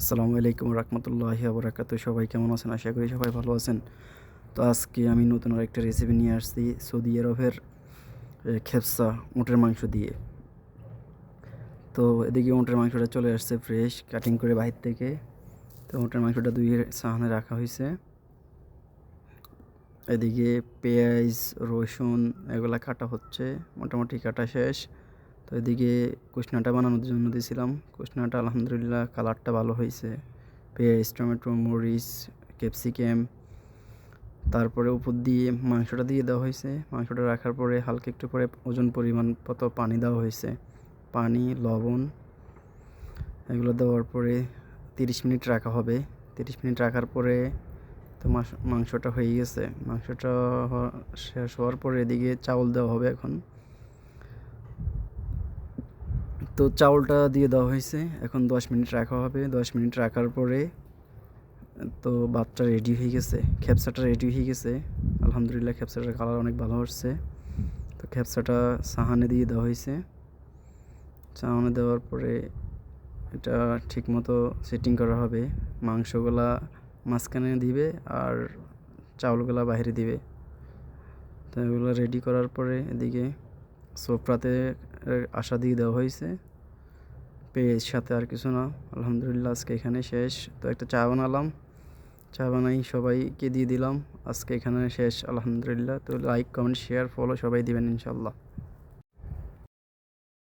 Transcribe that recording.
আসসালামু আলাইকুম রহমতুল্লাহি ওয়া সবাই কেমন আছেন? আশা করি সবাই ভালো আছেন। তো আজকে আমি নতুন আরেকটা রেসিপি নিয়ে আসছি সৌদি আরবের খেপসা উটের মাংস দিয়ে। তো এদিকে উটের মাংসটা চলে আসছে ফ্রেশ কাটিং করে বাহির থেকে। তো উটের মাংসটা ধুয়ে সাহানে রাখা হয়েছে। এদিকে পেঁয়াজ রসুন এগুলা কাটা হচ্ছে, মোটামুটি কাটা শেষ। তো এদিকে কুশনাটা বানানোর জন্য দিয়েছিলাম। কুশনাটা আলহামদুলিল্লাহ কালারটা ভালো হয়েছে। পেঁয়াজ টমেটো মরিচ ক্যাপসিকাম, তারপরে উপর দিয়ে মাংসটা দিয়ে দেওয়া হয়েছে। মাংসটা রাখার পরে হালকা একটু করে ওজন পরিমাণ মতো পানি দেওয়া হয়েছে, পানি লবণ এগুলো দেওয়ার পরে 30 মিনিট রাখা হবে। 30 মিনিট রাখার পরে তো মাংসটা হয়ে গেছে। মাংসটা শেষ হওয়ার পরে এদিকে চাউল দেওয়া হবে এখন। তো চাউলটা দিয়ে দেওয়া হয়েছে, এখন 10 মিনিট রাখা হবে। 10 মিনিট রাখার পরে তো ভাতটা রেডি হয়ে গেছে, খেপসাটা রেডি হয়ে গেছে। আলহামদুলিল্লাহ খেপসাটার কালার অনেক ভালো আসছে। তো খেপসাটা সাহানে দিয়ে দেওয়া হয়েছে। সাহানে দেওয়ার পরে এটা ঠিকমতো সেটিং করা হবে। মাংসগুলা মাঝখানে দিবে আর চাউলগুলা বাইরে দিবে। তো এগুলো রেডি করার পরে এদিকে সোফরাতে আশা দিয়ে দেওয়া হয়েছে, পেঁয়াজ সাথে আর কিছু না। আলহামদুলিল্লাহ আজকে এখানে শেষ। তো একটা চা বানালাম, চা বানাই সবাইকে দিয়ে দিলাম। আজকে এখানে শেষ আলহামদুলিল্লাহ। তো লাইক কমেন্ট শেয়ার ফলো সবাই দিবেন ইনশাল্লাহ।